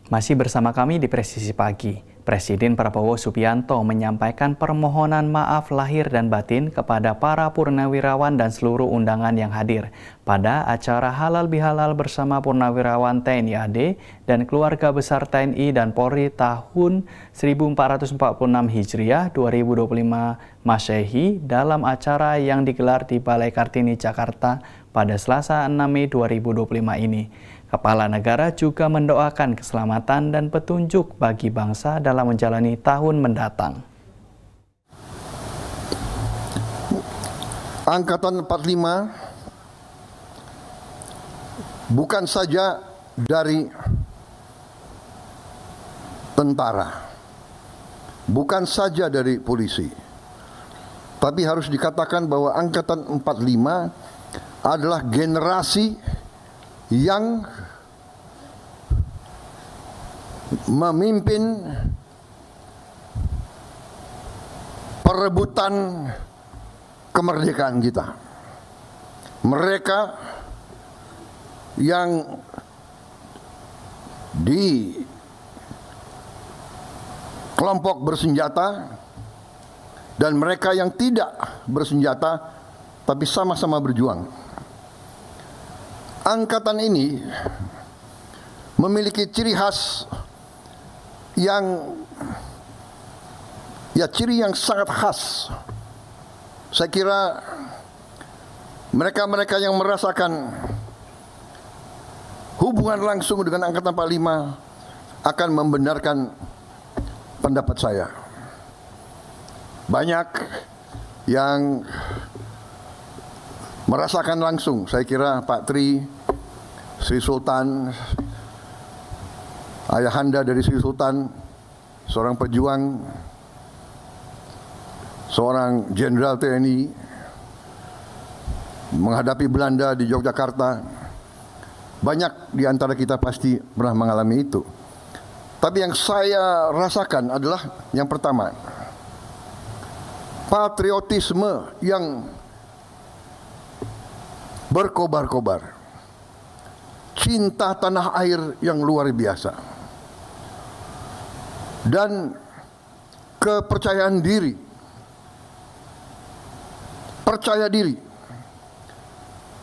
Masih bersama kami di Presisi Pagi, Presiden Prabowo Subianto menyampaikan permohonan maaf lahir dan batin kepada para purnawirawan dan seluruh undangan yang hadir pada acara Halal Bihalal bersama Purnawirawan TNI AD dan keluarga besar TNI dan Polri tahun 1446 Hijriah 2025 Masehi dalam acara yang digelar di Balai Kartini, Jakarta pada Selasa 6 Mei 2025 ini. Kepala negara juga mendoakan keselamatan dan petunjuk bagi bangsa dalam menjalani tahun mendatang. Angkatan 45 bukan saja dari tentara, bukan saja dari polisi, tapi harus dikatakan bahwa Angkatan 45 adalah generasi yang memimpin perebutan kemerdekaan kita. Mereka yang di kelompok bersenjata dan mereka yang tidak bersenjata tapi sama-sama berjuang. Angkatan ini memiliki ciri khas ciri yang sangat khas. Saya kira mereka-mereka yang merasakan hubungan langsung dengan Angkatan 45 akan membenarkan pendapat saya. Banyak yang merasakan langsung, saya kira Pak Tri, Sri Sultan, ayahanda dari Sri Sultan, seorang pejuang, seorang jenderal TNI, menghadapi Belanda di Yogyakarta. Banyak di antara kita pasti pernah mengalami itu. Tapi yang saya rasakan adalah yang pertama, patriotisme yang berkobar-kobar, cinta tanah air yang luar biasa, dan kepercayaan diri, percaya diri,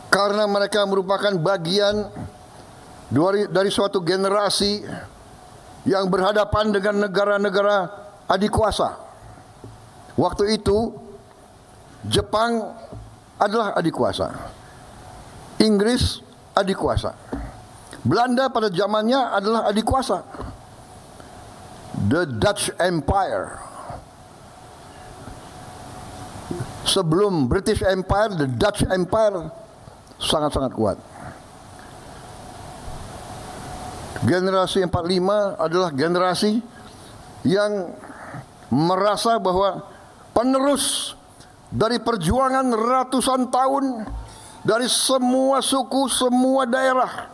karena mereka merupakan bagian dari suatu generasi yang berhadapan dengan negara-negara adikuasa. Waktu itu Jepang adalah adikuasa, Inggris adikuasa, Belanda pada zamannya adalah adikuasa, the Dutch Empire. Sebelum British Empire, the Dutch Empire sangat-sangat kuat. Generasi 45 adalah generasi yang merasa bahwa penerus dari perjuangan ratusan tahun dari semua suku, semua daerah,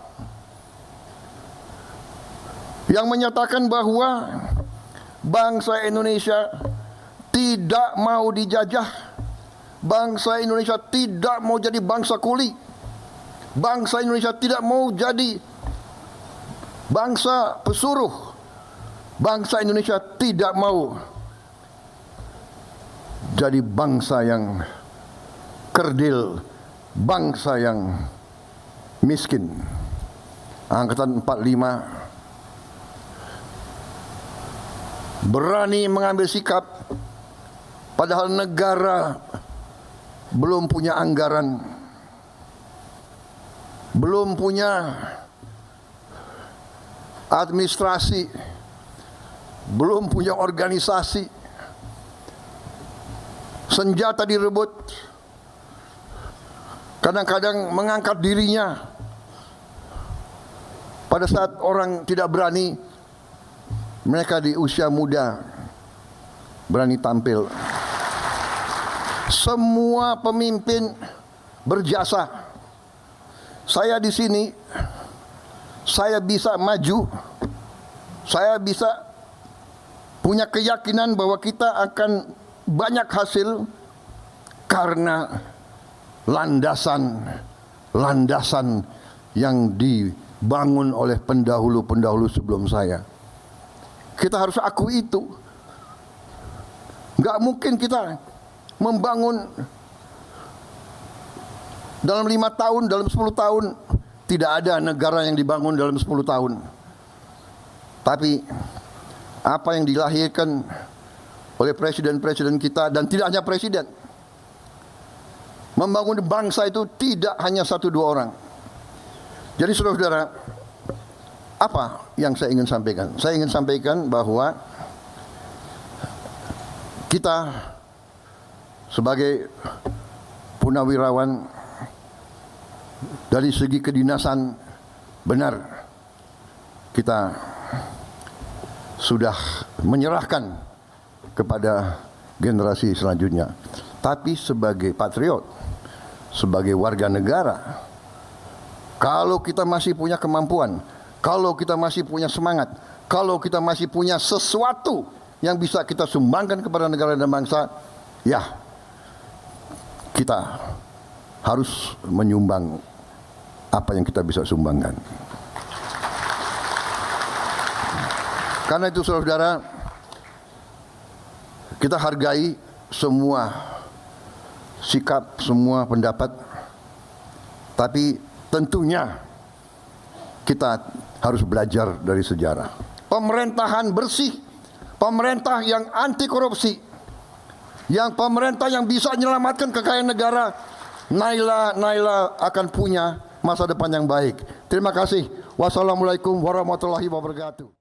yang menyatakan bahwa bangsa Indonesia tidak mau dijajah, bangsa Indonesia tidak mau jadi bangsa kuli, bangsa Indonesia tidak mau jadi bangsa pesuruh, bangsa Indonesia tidak mau jadi bangsa yang kerdil, bangsa yang miskin. Angkatan 45 berani mengambil sikap padahal negara belum punya anggaran, belum punya administrasi, belum punya organisasi, senjata direbut, kadang-kadang mengangkat dirinya pada saat orang tidak berani. Mereka di usia muda berani tampil. Semua pemimpin berjasa. Saya di sini, saya bisa maju, saya bisa punya keyakinan bahwa kita akan banyak hasil karena landasan yang dibangun oleh pendahulu-pendahulu sebelum saya. Kita harus akui itu. Nggak mungkin kita membangun dalam 5 tahun, dalam 10 tahun. Tidak ada negara yang dibangun dalam 10 tahun. Tapi apa yang dilahirkan oleh presiden-presiden kita, dan tidak hanya presiden, membangun bangsa itu tidak hanya 1-2 orang. Jadi saudara-saudara, apa yang saya ingin sampaikan? Saya ingin sampaikan bahwa kita sebagai purnawirawan dari segi kedinasan, benar kita sudah menyerahkan kepada generasi selanjutnya. Tapi sebagai patriot, sebagai warga negara, kalau kita masih punya kemampuan, kalau kita masih punya semangat, kalau kita masih punya sesuatu yang bisa kita sumbangkan kepada negara dan bangsa, ya kita harus menyumbang apa yang kita bisa sumbangkan. Karena itu saudara-saudara, kita hargai semua sikap, semua pendapat, tapi tentunya kita harus belajar dari sejarah. Pemerintahan bersih, pemerintah yang anti korupsi, yang pemerintah yang bisa menyelamatkan kekayaan negara, Naila akan punya masa depan yang baik. Terima kasih. Wassalamualaikum warahmatullahi wabarakatuh.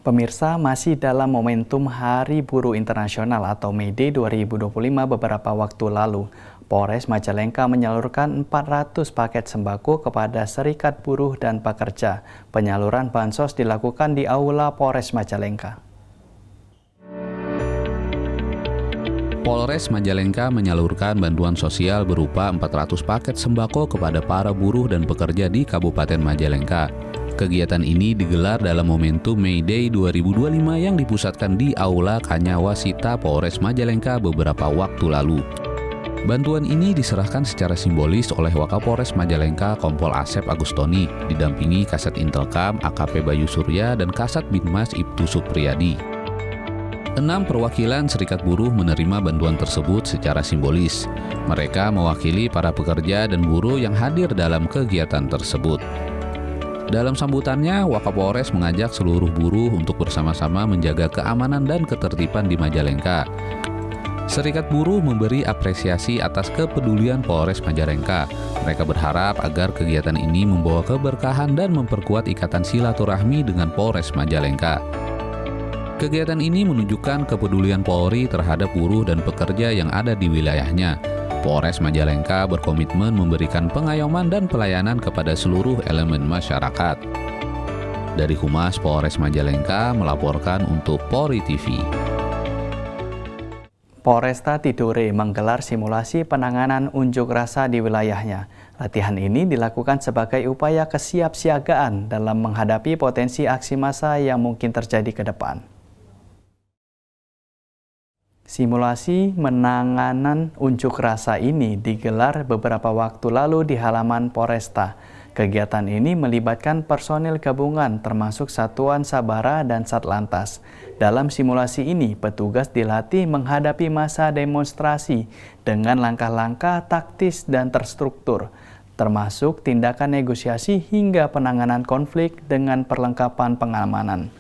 Pemirsa, masih dalam momentum Hari Buruh Internasional atau May Day 2025 beberapa waktu lalu, Polres Majalengka menyalurkan 400 paket sembako kepada Serikat Buruh dan Pekerja. Penyaluran bansos dilakukan di Aula Polres Majalengka. Polres Majalengka menyalurkan bantuan sosial berupa 400 paket sembako kepada para buruh dan pekerja di Kabupaten Majalengka. Kegiatan ini digelar dalam momentum May Day 2025 yang dipusatkan di Aula Kanyawasita Polres Majalengka beberapa waktu lalu. Bantuan ini diserahkan secara simbolis oleh Wakapolres Majalengka Kompol Asep Agustoni, didampingi Kasat Intelkam AKP Bayu Surya dan Kasat Binmas Ibtu Supriyadi. 6 perwakilan serikat buruh menerima bantuan tersebut secara simbolis. Mereka mewakili para pekerja dan buruh yang hadir dalam kegiatan tersebut. Dalam sambutannya, Wakapolres mengajak seluruh buruh untuk bersama-sama menjaga keamanan dan ketertiban di Majalengka. Serikat buruh memberi apresiasi atas kepedulian Polres Majalengka. Mereka berharap agar kegiatan ini membawa keberkahan dan memperkuat ikatan silaturahmi dengan Polres Majalengka. Kegiatan ini menunjukkan kepedulian Polri terhadap buruh dan pekerja yang ada di wilayahnya. Polres Majalengka berkomitmen memberikan pengayoman dan pelayanan kepada seluruh elemen masyarakat. Dari Humas Polres Majalengka melaporkan untuk Polri TV. Polresta Tidore menggelar simulasi penanganan unjuk rasa di wilayahnya. Latihan ini dilakukan sebagai upaya kesiapsiagaan dalam menghadapi potensi aksi massa yang mungkin terjadi ke depan. Simulasi penanganan unjuk rasa ini digelar beberapa waktu lalu di halaman Polresta. Kegiatan ini melibatkan personil gabungan termasuk Satuan Sabara dan Satlantas. Dalam simulasi ini, petugas dilatih menghadapi massa demonstrasi dengan langkah-langkah taktis dan terstruktur, termasuk tindakan negosiasi hingga penanganan konflik dengan perlengkapan pengamanan.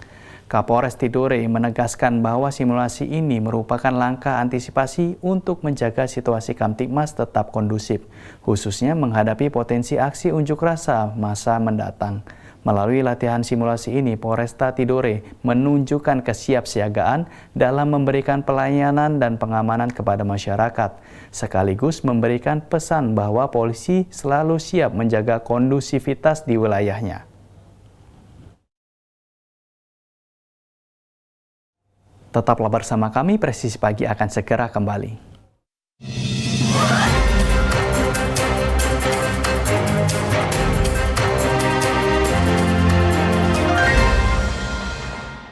Kapolres Tidore menegaskan bahwa simulasi ini merupakan langkah antisipasi untuk menjaga situasi Kamtibmas tetap kondusif, khususnya menghadapi potensi aksi unjuk rasa masa mendatang. Melalui latihan simulasi ini, Polresta Tidore menunjukkan kesiapsiagaan dalam memberikan pelayanan dan pengamanan kepada masyarakat, sekaligus memberikan pesan bahwa polisi selalu siap menjaga kondusivitas di wilayahnya. Tetaplah bersama kami, Presisi Pagi akan segera kembali.